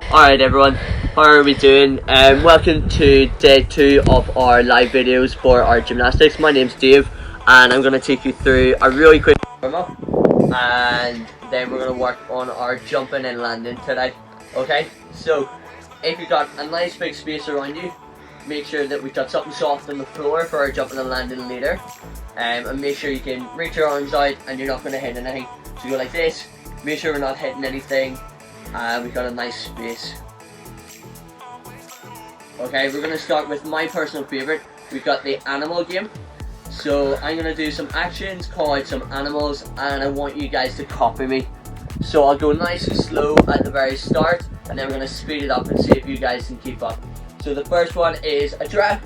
Alright everyone, how are we doing? Welcome to day 2 of our live videos for our gymnastics. My name's Dave and I'm going to take you through a really quick warm-up and then we're going to work on our jumping and landing today. Okay, so if you've got a nice big space around you, make sure that we've got something soft on the floor for our jumping and landing later, and make sure you can reach your arms out and you're not going to hit anything. So go like this, make sure we're not hitting anything. We've got a nice space. Okay, we're going to start with my personal favourite. We've got the animal game. So I'm going to do some actions, call out some animals, and I want you guys to copy me. So I'll go nice and slow at the very start, and then we're going to speed it up and see if you guys can keep up. So the first one is a giraffe,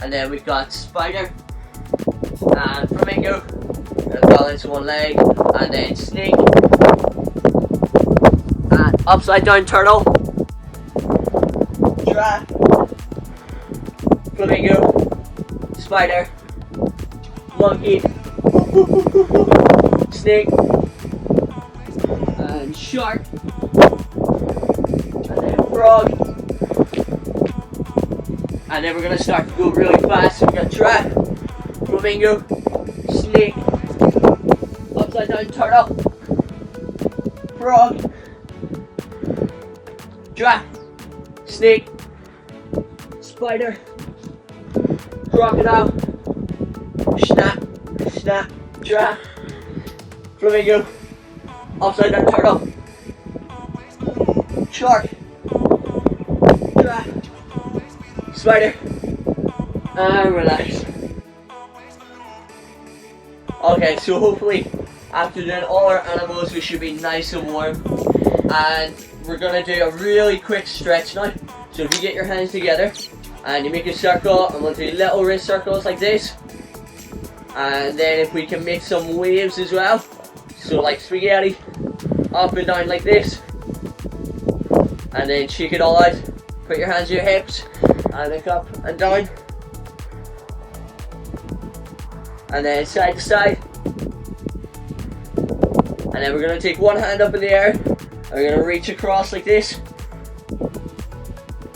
and then we've got spider, and flamingo, going to balance one leg, and then snake, and upside down turtle, giraffe, flamingo, spider, monkey, snake, and shark, and then frog, and then we're going to start to go really fast. So we got giraffe, flamingo, snake, upside down turtle, frog, giraffe, snake, spider, crocodile, snap, snap, giraffe, flamingo, upside down turtle, shark, giraffe, spider, and relax. Okay, so hopefully after doing all our animals we should be nice and warm, and we're going to do a really quick stretch now. So if you get your hands together and you make a circle, and we'll do little wrist circles like this, and then if we can make some waves as well, so like spaghetti, up and down like this, and then shake it all out. Put your hands to your hips and look up and down, and then side to side, and then we're going to take one hand up in the air and we're going to reach across like this,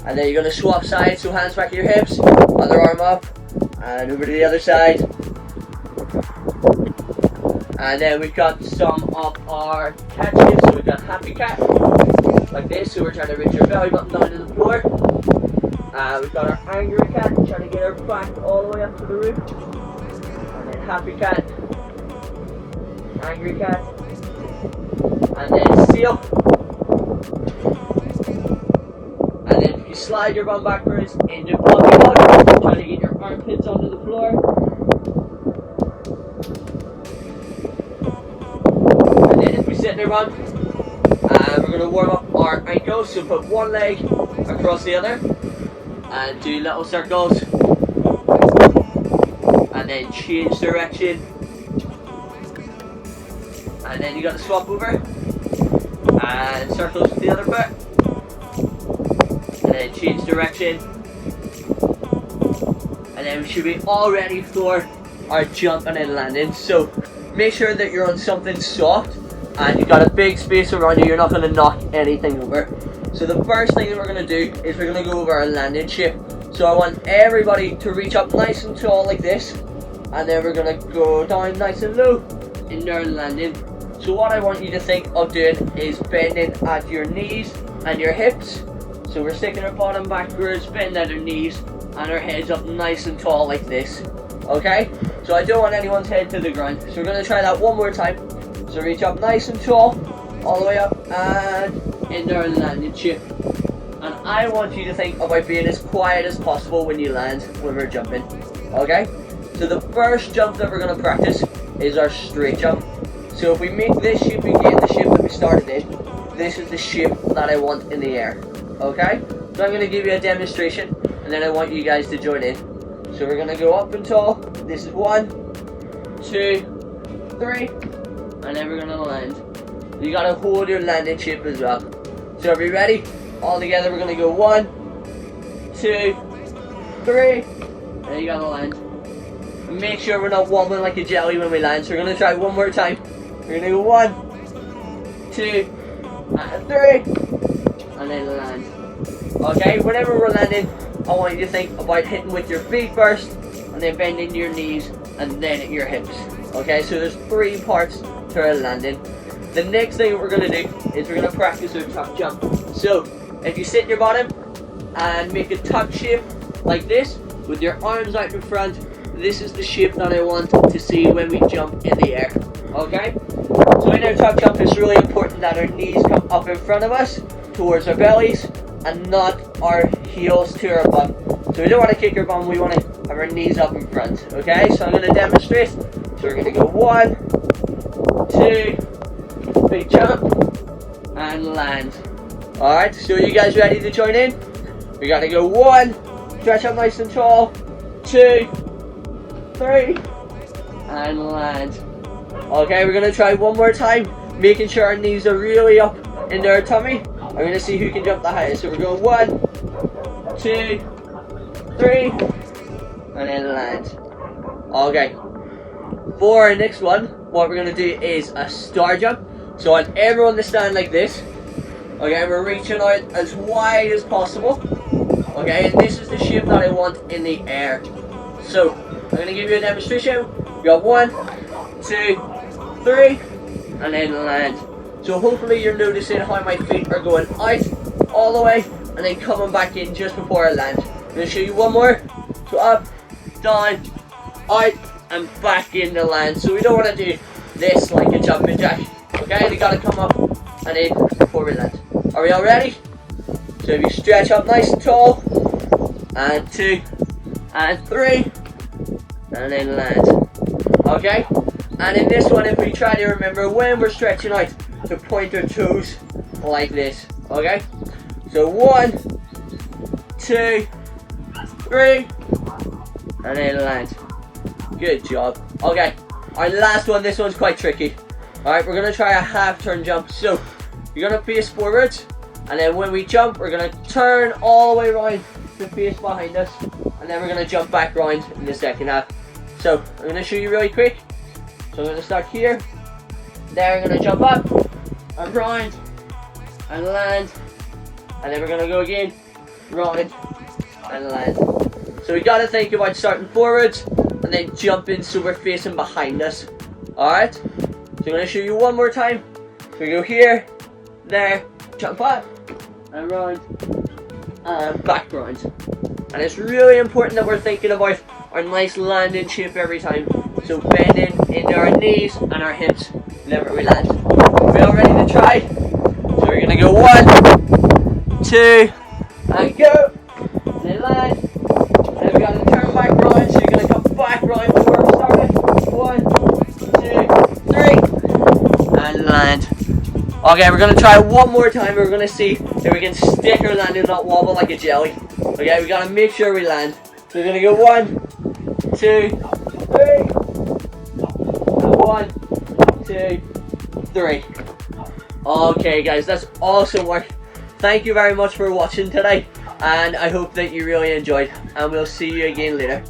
and then you're going to swap sides, so hands back at your hips, other arm up and over to the other side. And then we've got some of our catches. So we've got happy cat, like this, so we're trying to reach our belly button down to the floor. We've got our angry cat, trying to get her back all the way up to the roof. And then happy cat, angry cat, and then seal. And then if you slide your bum backwards into puppy dog, trying to get your armpits onto the floor. And then if we sit there, run, we're going to warm up our ankles. So put one leg across the other and do little circles, and then change direction, and then you got to swap over and circles with the other foot, and then change direction, and then we should be all ready for our jumping and landing. So make sure that you're on something soft and you've got a big space around you, you're not going to knock anything over. So the first thing that we're going to do is we're going to go over our landing shape. So I want everybody to reach up nice and tall like this, and then we're going to go down nice and low in our landing. So what I want you to think of doing is bending at your knees and your hips. So we're sticking our bottom backwards, bend at our knees, and our heads up nice and tall like this. Okay? So I don't want anyone's head to the ground. So we're going to try that one more time. So reach up nice and tall, all the way up, and into our landing shape. And I want you to think about being as quiet as possible when you land when we're jumping. Okay? So the first jump that we're going to practice is our straight jump. So if we make this shape again, the shape that we started in, this is the shape that I want in the air. Okay? So I'm going to give you a demonstration, and then I want you guys to join in. So we're going to go up and tall. This is 1, 2, 3, and then we're going to land. You got to hold your landing shape as well. So are we ready? All together we're going to go 1, 2, 3, and you got to land. Make sure we're not wobbling like a jelly when we land. So we're going to try one more time. We're going to go 1, 2, and 3, and then land. Okay, whenever we're landing, I want you to think about hitting with your feet first, and then bending your knees, and then at your hips. Okay, so there's 3 parts to our landing. The next thing we're going to do is we're going to practice our tuck jump. So, if you sit in your bottom and make a tuck shape like this, with your arms out in front, this is the shape that I want to see when we jump in the air. Okay? So in our tuck jump, it's really important that our knees come up in front of us, towards our bellies, and not our heels to our bum. So we don't want to kick our bum, we want to have our knees up in front. Okay, so I'm going to demonstrate. So we're going to go 1, 2, big jump, and land. Alright, so are you guys ready to join in? We got to go 1, stretch up nice and tall, 2, 3, and land. Okay, we're going to try one more time, making sure our knees are really up into our tummy. I'm going to see who can jump the highest. So we're going 1, 2, 3, and then land. Okay, for our next one, what we're going to do is a star jump. So I want everyone to stand like this. Okay, we're reaching out as wide as possible. Okay, and this is the shape that I want in the air. So I'm going to give you a demonstration. We got 1, 2, 3, and then land. So hopefully you're noticing how my feet are going out all the way and then coming back in just before I land. I'm going to show you one more. So up, down, out, and back in the land. So we don't want to do this like a jumping jack. Okay, they got to come up and in before we land. Are we all ready? So if you stretch up nice and tall, and 2, and 3, and then land. Okay? And in this one, if we try to remember when we're stretching out, to point our toes like this. Okay? So 1, 2, 3, and then land. Good job. Okay, our last one, this one's quite tricky. Alright, we're going to try a half turn jump. So, you're going to face forwards, and then when we jump, we're going to turn all the way around to face behind us, and then we're going to jump back round in the second half. So, I'm going to show you really quick. So I'm going to start here. There, I'm going to jump up, and round, and land, and then we're going to go again, round, and land. So we got to think about starting forwards, and then jumping so we're facing behind us. Alright? So I'm going to show you one more time. So we go here, there, jump up, and round, and back round. And it's really important that we're thinking about our nice landing shape every time. So bending into our knees and our hips whenever we land. Are we all ready to try? So we're going to go 1, 2, and go. And then land. And then we got to turn back round. So you're going to come back round to where we started. 1, 2, 3, and land. Okay, we're going to try one more time. We're going to see if we can stick our landing, not wobble like a jelly. Okay, we got to make sure we land. So we're going to go 1, 2, 3. 1, 2, 3. Okay guys, that's awesome work. Thank you very much for watching today, and I hope that you really enjoyed, and we'll see you again later.